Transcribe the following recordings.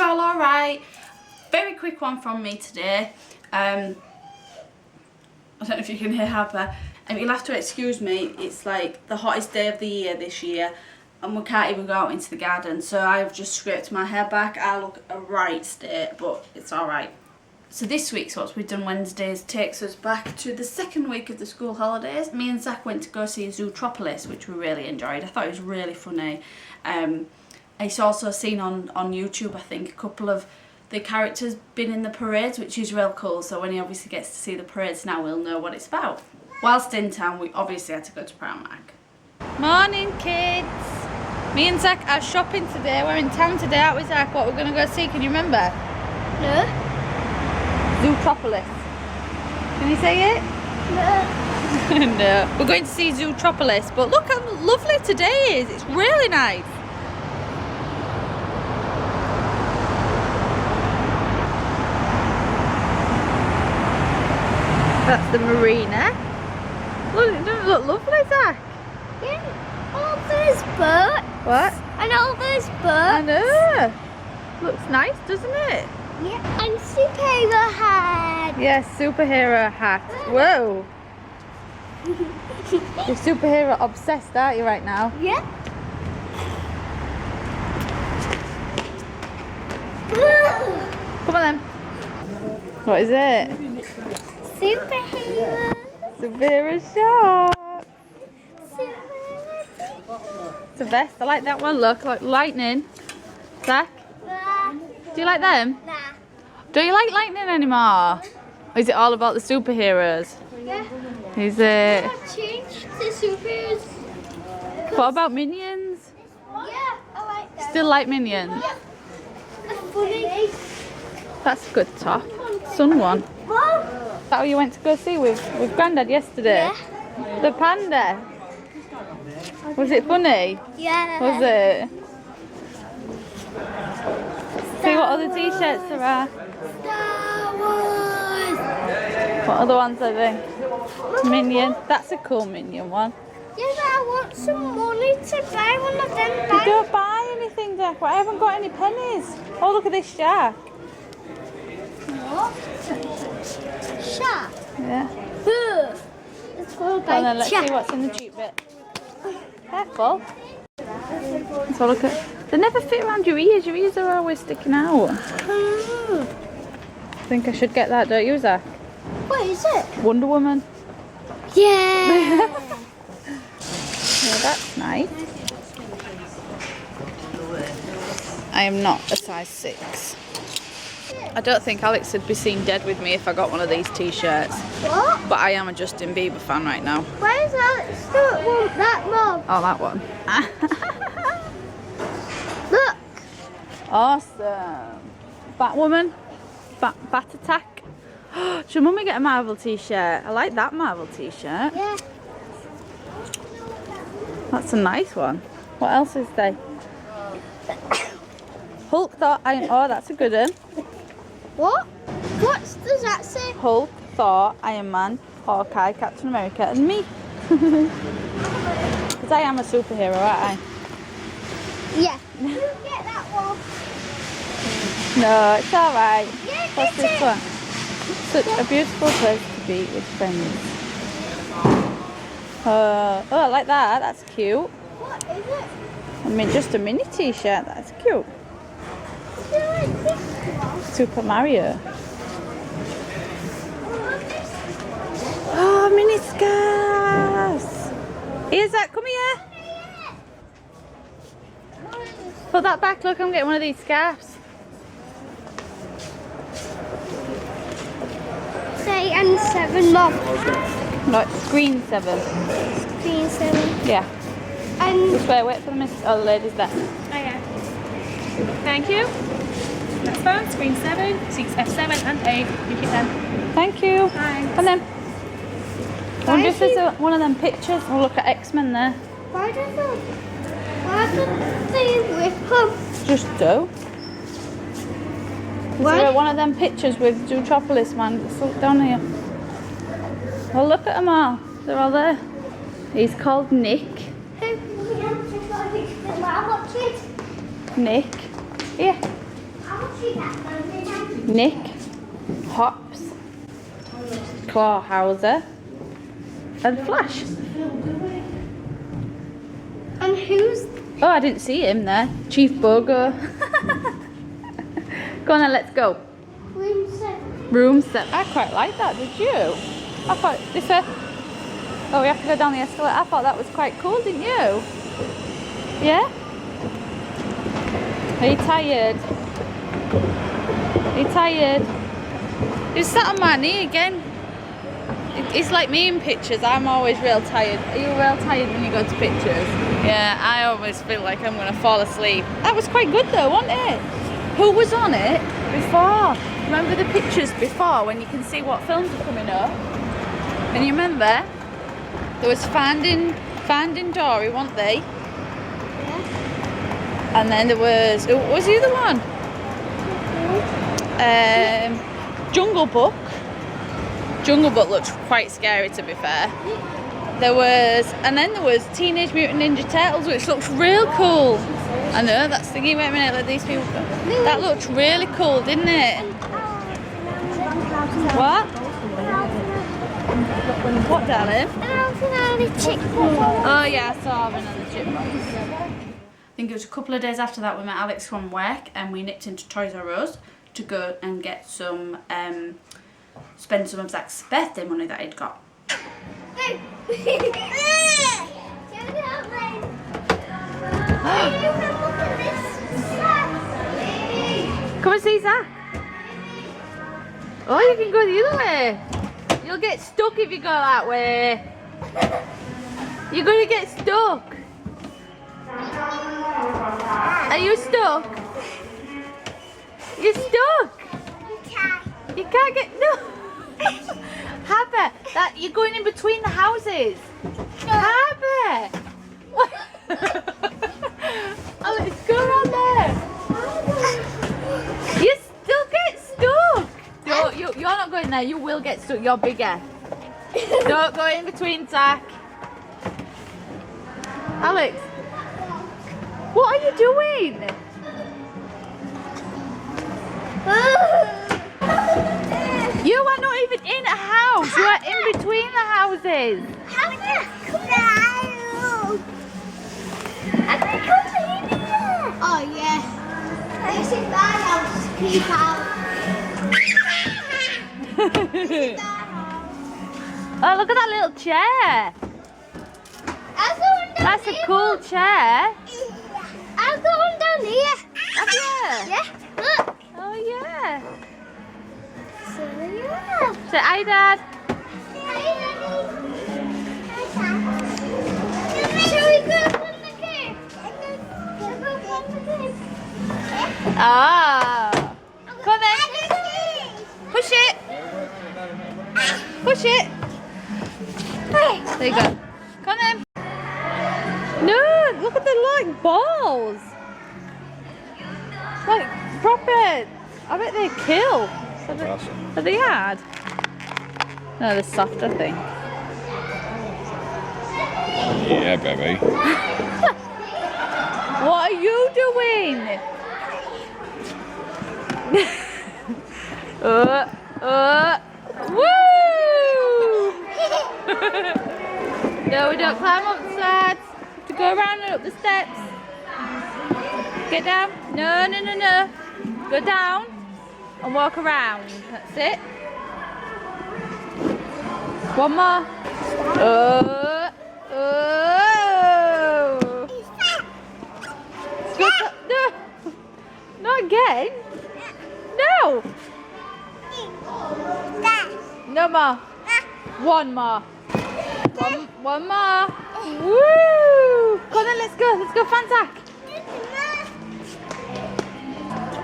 all alright. Very quick one from me today. I don't know if you can hear Harper. And you'll have to excuse me, it's like the hottest day of the year this year and we can't even go out into the garden, so I've just scraped my hair back. I look a right state, but it's alright. So this week's What We've Done Wednesdays takes us back to the second week of the school holidays. Me and Zach went to go see Zootropolis, which we really enjoyed. I thought it was really funny. It's also seen on YouTube, I think, a couple of the characters been in the parades, which is real cool. So when he obviously gets to see the parades now, we'll know what it's about. Whilst in town, we obviously had to go to Primark. Morning, kids. Me and Zach are shopping today. We're in town today, aren't we, Zach? What we're going to go see, can you remember? No. Zootropolis. Can you say it? No. No. We're going to see Zootropolis, but look how lovely today is. It's really nice. That's the marina. Look, it doesn't look lovely, Zach. Yeah. All those boats. What? And all those boats. I know. Looks nice, doesn't it? Yeah. And superhero hat. Yes, superhero hat. Whoa. You're superhero obsessed, aren't you, right now? Yeah. Come on then. What is it? Superhero. Superhero shop. Superhero. It's the best. I like that one. Look, like lightning. Zach, Nah. do you like them? Nah. Don't you like lightning anymore? Or is it all about the superheroes? Yeah. Is it? I've changed to superheroes. What about Minions? Yeah, I like that. Still like Minions? Yeah. That's funny. That's a good top. Sun one. Mom. Is that what you went to go see with Grandad yesterday? Yeah. The panda. Was it funny? Yeah. Was it? See what other t-shirts there are. Star Wars. What other ones are they? Minion. That's a cool Minion one. Yeah, but I want some money to buy one of them. You don't buy anything, Jack. I haven't got any pennies. Oh, look at this shark. What? Shark. Yeah. Let's go And buy then let's shark. see what's in the cheap bit. Careful. So look at. They never fit around your ears. Your ears are always sticking out. I think I should get that, don't you, Zach? What is it? Wonder Woman. Yeah. Yeah, that's nice. I am not a size 6. I don't think Alex would be seen dead with me if I got one of these t-shirts. What? But I am a Justin Bieber fan right now. Why is Alex don't want that, Mom? Oh, that one. Look. Awesome. Batwoman. Bat Attack. Should Mummy get a Marvel t-shirt? I like that Marvel t-shirt. Yeah. That's a nice one. What else is there? Hulk Thor. Oh, that's a good one. What? What does that say? Hulk, Thor, Iron Man, Hawkeye, Captain America, and me. Because I am a superhero, aren't I? Yeah. You get that one. No, it's alright. Yeah, What's get this it. one? Such a beautiful place to be with friends. Oh, I like that. That's cute. What is it? I mean, just a mini t-shirt. That's cute. Do you like this one? Super Mario. Oh, mini scarves. Here's that. Come here. Put that back. Look, I'm getting one of these scarves. 8 and 7, Mom. No, it's green 7. Green 7. Yeah. And This way. Wait for the miss. Oh, the lady's there. Okay. Thank you. Next phone, screen 7, seats F7 and 8. You keep them. Thank you. Thanks. And then, I wonder if there's one of them pictures. We'll look at X-Men there. why don't they rip them? Just do. Is Why? there one of them pictures with Zootropolis, man? Let's look down here. Well, look at them all. They're all there. He's called Nick. Nick. Yeah. Nick, Hops, HAKZ, and Flash. And who's... Oh, I didn't see him there. Chief Bogo. Go on then, let's go. Room 7. Room 7. I quite like that, did you? I thought this. Oh, we have to go down the escalator. I thought that was quite cool, didn't you? Yeah? Are you tired? Are you tired? You sat on my knee again. It's like me in pictures. I'm always real tired. Are you real tired when you go to pictures? Yeah, I always feel like I'm going to fall asleep. That was quite good though, wasn't it? Who was on it before? Remember the pictures before when you can see what films are coming up? Can you remember? There was Finding Dory, weren't they? Yeah. And then there was, what was the other one? Jungle Book. Jungle Book looked quite scary, to be fair. There was, and then there was Teenage Mutant Ninja Turtles, which looks real cool. I know, that's thinking, wait a minute, let these people go. That looked really cool, didn't it? What? What, darling? Oh yeah, I saw another chipmunks. I think it was a couple of days after that we met Alex from work and we nipped into Toys R Us to go and get some, spend some of Zach's birthday money that he'd got. Come and see Zach. Oh, you can go the other way. You'll get stuck if you go that way. You're going to get stuck. Are you stuck? You're stuck. You can't get, no. Harper, that you're going in between the houses. Harper. Alex, go around there. You still get stuck. No, you're not going there. You will get stuck. You're bigger. Don't go in between, Zach. Alex, what are you doing? You are not even in a house. You are in between the houses. How did you come out? How did you come in here? Oh, yeah. This is my house. Keep out. This is my house. Oh, look at that little chair. That's a cool chair. I'll go on down here. Have you? Yeah, look. Oh, yeah. So, yeah. Say hi, Dad. Shall we go on the game? Ah. Come then. Push it. Push it. There you go. Come then. No, look at the like balls. Like proper. I bet they kill. Are they hard? No, they're soft, I think. Yeah, baby. What are you doing? Woo! No, we don't climb up the sides. To go around and up the steps. Get down. No, no, no, no. Go down and walk around. That's it. One more. Oh. Go no. Not again. No. No more. One more. One more. Woo! Come on, let's go. Let's go, Fantac.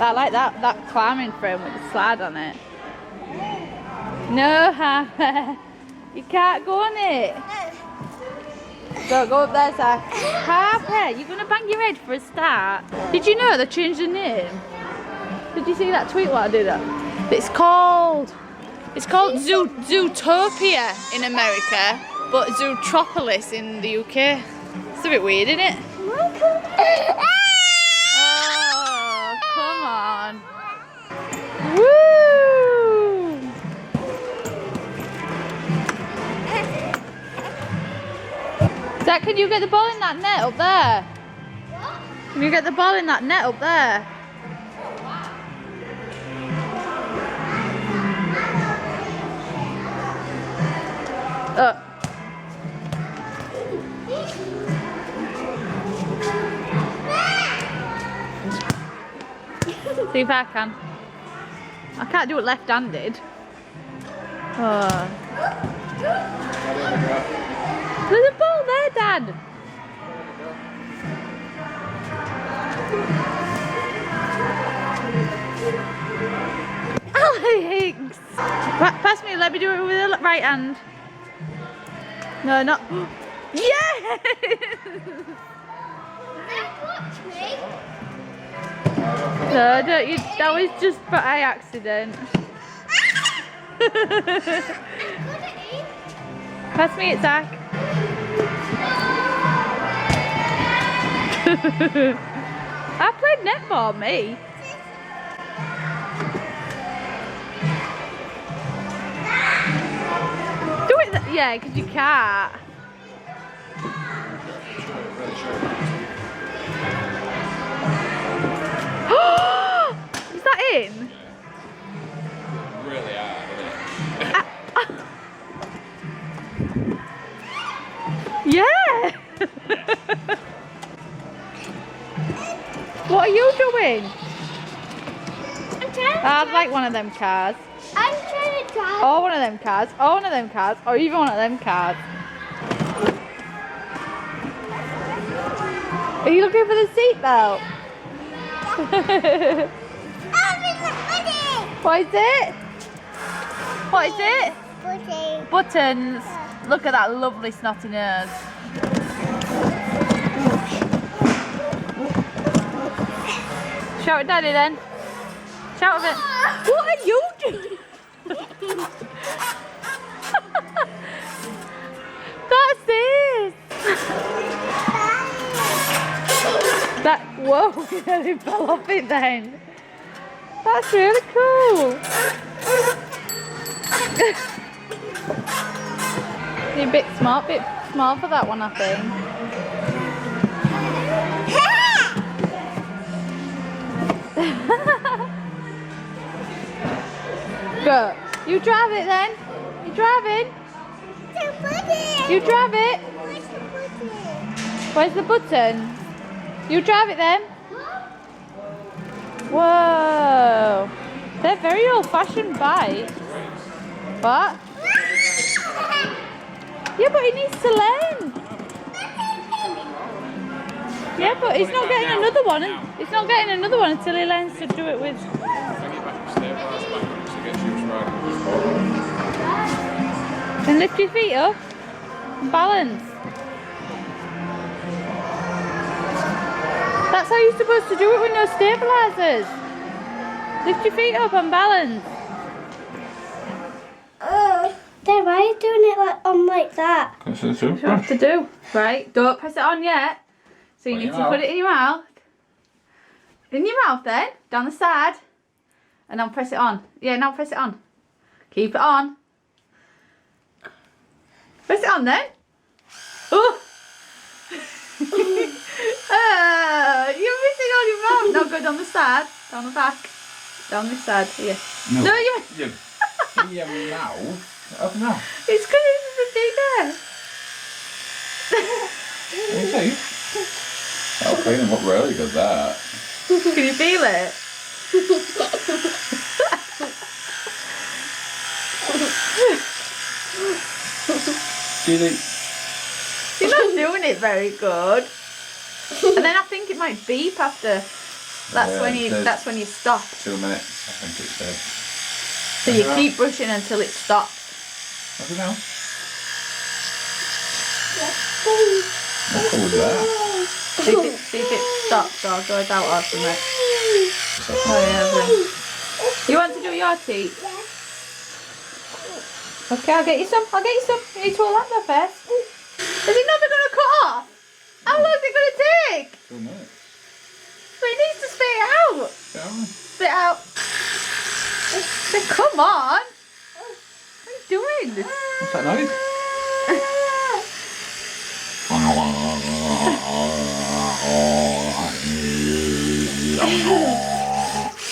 I like that climbing frame with the slide on it. No, Harper. You can't go on it. Don't go up there, Zach. Harper, you're going to bang your head for a start. Did you know they changed the name? Did you see that tweet what I did? It's called Zootopia in America, but Zootropolis in the UK. It's a bit weird, isn't it? Oh, come on. Zach, can you get the ball in that net up there? What? Can you get the ball in that net up there? See if I can. I can't do it left-handed. Oh. There's a ball there, Dad. Alex! Pass me, let me do it with the right hand. No, not. Yes! Watch me. No, don't you. That was just by accident. Pass me it, Zach. I played netball, me. Do it, yeah, because you can't. Is that in? Really hard, isn't it? Yeah. What are you doing? I'm trying I'd like one of them cars. I'm trying to drive. Or one of them cars. Or one of them cars. Or even one of them cars. Are you looking for the seatbelt? What is it? What is it? Buttons. Look at that lovely snotty nose. Shout at Daddy then. Shout at it. What are you doing? That's it. That, whoa, he fell off it then. That's really cool. You're a bit small for that one, I think. Go. You drive it then. You driving? You drive it. Where's the button? You drive it then. Whoa. They're very old-fashioned bikes. What? Yeah, but he needs to learn. Yeah, but he's not getting another one. He's not getting another one until he learns to do it with. Then lift your feet up and balance. That's how you're supposed to do it with no stabilizers. Lift your feet up and balance. Dad, why are you doing it like that? That's a What you have toothbrush. to do, right? Don't press it on yet. So you Put need your to mouth. put it in your mouth. In your mouth then, down the side. And now press it on. Yeah, now press it on. Keep it on. Press it on then. Oh! You're missing on your mouth. Now go down the side, down the back, down this side here. No, you. In your mouth. Open now. It's because it's a bigger. You see? That'll clean him up really good, that. Can you feel it? Do you think? You're not doing it very good. And then I think it might beep after. That's Yeah, when it you. says- That's when you stop. 2 minutes, I think it said. So you keep brushing until it stops. Open now. What colour's that? See if it stops or goes out or something. Oh yeah. You want to do your teeth? Okay, I'll get you some. I'll get you some. You need to hold that there first. Is it never going to cut off? How long is it going to take? 2 minutes. But it needs to spit it out. Down. Spit it out. So come on. What are you doing? What's that noise?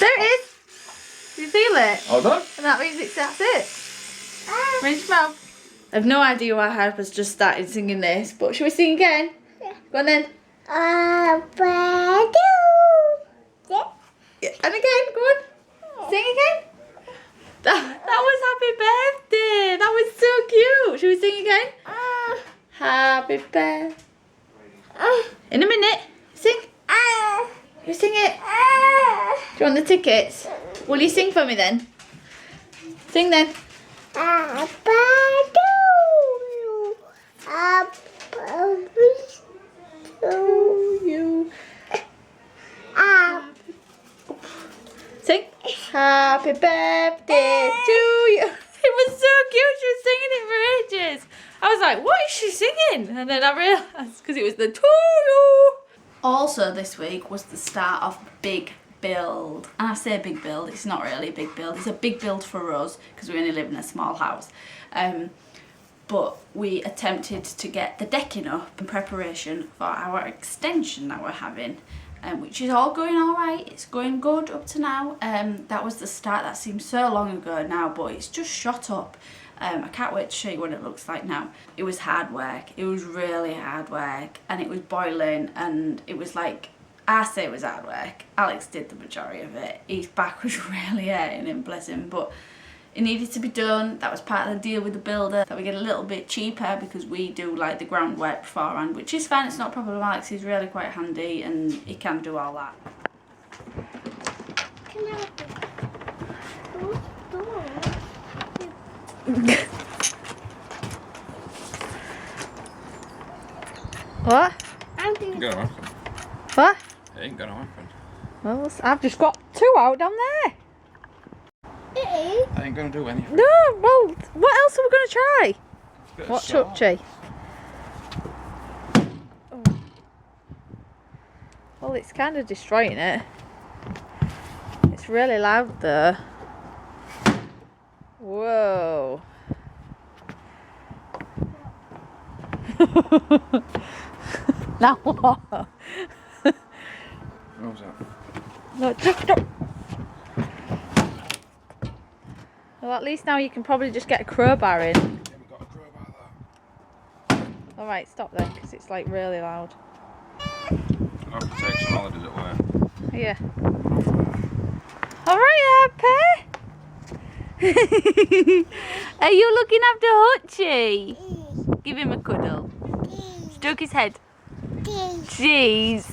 There it is. Do you feel it? All done? And that means that's it. Rinse your mouth. I have no idea why Harper's just started singing this, but should we sing again? Yeah. Go on then. Yeah. Yeah. And again, go on. Sing again. That was happy birthday. That was so cute. Should we sing again? Happy birthday. In a minute. Sing. You sing it. Do you want the tickets? Will you sing for me then? Sing then. Sing. Happy birthday to you. It was so cute. She was singing it for ages. I was like, what is she singing? And then I realised because it was the to you. Also this week was the start of Big Build. And I say big build, it's not really a big build. It's a big build for us because we only live in a small house. But we attempted to get the decking up in preparation for our extension that we're having. Which is all going alright, it's going good up to now. That was the start, that seems so long ago now, but it's just shot up. I can't wait to show you what it looks like now. It was hard work, it was really hard work, and it was boiling, and it was like, I say it was hard work. Alex did the majority of it. His back was really hurting him, bless him, but it needed to be done. That was part of the deal with the builder, that we get a little bit cheaper because we do like the groundwork beforehand, which is fine, it's not a problem. Alex is really quite handy and he can do all that. What? Ain't gonna happen. What? It ain't gonna happen. Well, I've just got 2 out down there. It I ain't gonna do anything. No, well, what else are we going to try? Bit of What's salt. up, Chi? Oh. Well, it's kind of destroying it. It's really loud though. Whoa. Now what? What was that? No, just stop. Well, at least now you can probably just get a crowbar in. Yeah, we got a crowbar there. Alright, stop then, because it's like really loud. I'll have to take some holidays at work. Yeah. Alright, Harper. Are you looking after Hutchie? Give him a cuddle. Stroke his head. Jeez.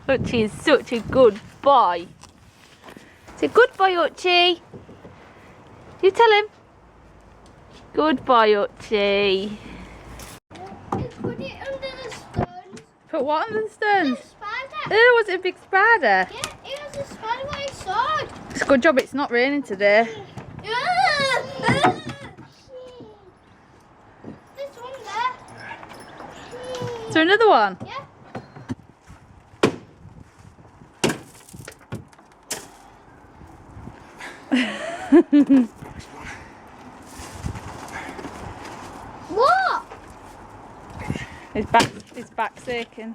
Hutchie is such a good boy. It's a good boy, Hutchie. You tell him. Good boy, Hutchie. Put it under the stones. Put what under the stones? The spider. Oh, was it a big spider? Yeah, it was a spider with a sword. It's a good job it's not raining today. This one there. Is there another one? Yeah. What? His back's aching.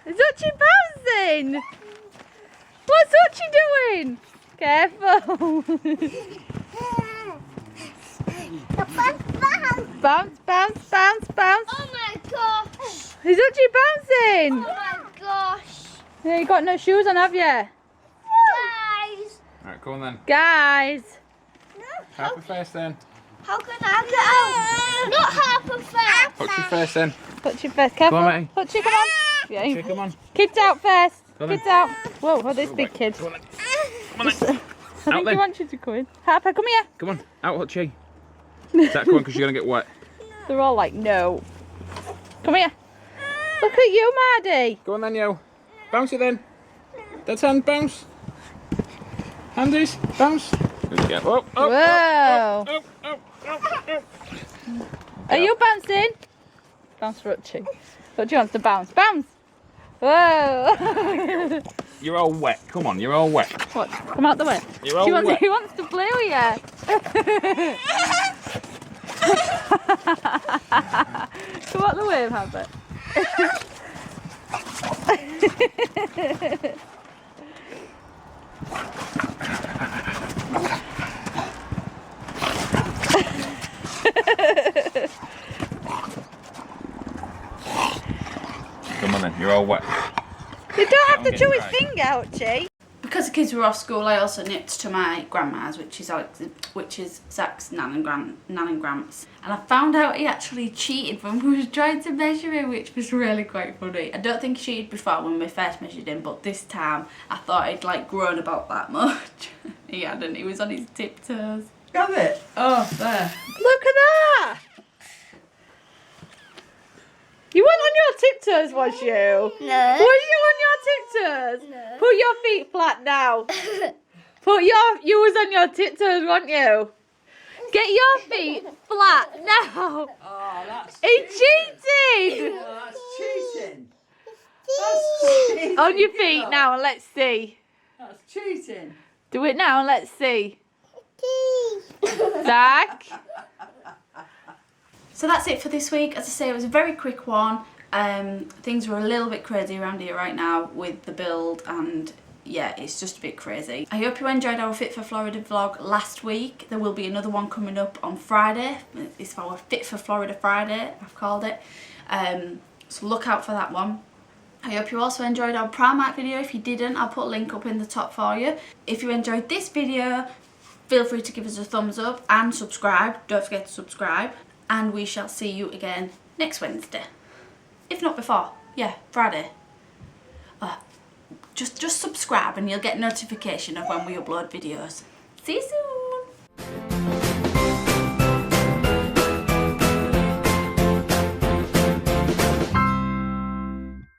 Is Hutchie bouncing? What's Hutchie doing? Careful. Bounce, bounce, bounce, bounce. Oh my gosh. Is Hutchie bouncing? Oh my gosh. Yeah, you got no shoes on, have you? Guys. Alright, go on then. Guys. Harper first then. How can I get out? Not half a fair. Put your face in. Hutchie first, careful. Go on, matey. Hutchie, come on. Yeah, Hutchie, come on. Kids out first. Go on then. Kids out. Whoa, oh, this big kid. Go on then. Come on then. I think he then. wants you to come in. Harper, come here. Come on. Out, Hutchie. That come on, because you're going to get wet. They're all like, no. Come here. Look at you, Maddie. Go on then, yo. Bounce it then. That's hand, bounce. Handies, bounce. Good to go. Oh, oh, Whoa. oh, oh, oh, oh. Are you bouncing? Bounce, Hutchie. Hutchie wants to bounce. Bounce. Whoa. You're all wet. Come on, you're all wet. What? Come out the way. You're all wet. He wants to play with you. So what the wave habit? Come on then, you're all wet. You don't have to I'm chew getting his dry. finger out, Chi. Because the kids were off school, I also nipped to my grandma's, which is Zach's nan and Gramps. And I found out he actually cheated when we was trying to measure him, which was really quite funny. I don't think he cheated before when we first measured him, but this time I thought he'd like grown about that much. He hadn't. He was on his tiptoes. Got it? Oh, there. Look at that! You weren't on your tiptoes, was you? No. Was you on your tiptoes? No. Put your feet flat now. You was on your tiptoes, weren't you? Get your feet flat now. Oh, that's He cheated! Oh, that's cheating. That's cheating. On your feet now and let's see. That's cheating. Do it now and let's see. Zach? So that's it for this week. As I say, it was a very quick one. Things are a little bit crazy around here right now with the build, and yeah, it's just a bit crazy. I hope you enjoyed our Fit for Florida vlog last week. There will be another one coming up on Friday. It's our Fit for Florida Friday, I've called it. So look out for that one. I hope you also enjoyed our Primark video. If you didn't, I'll put a link up in the top for you. If you enjoyed this video, feel free to give us a thumbs up and subscribe. Don't forget to subscribe. And we shall see you again next Wednesday. If not before. Yeah, Friday. Just subscribe and you'll get notification of when we upload videos. See you soon.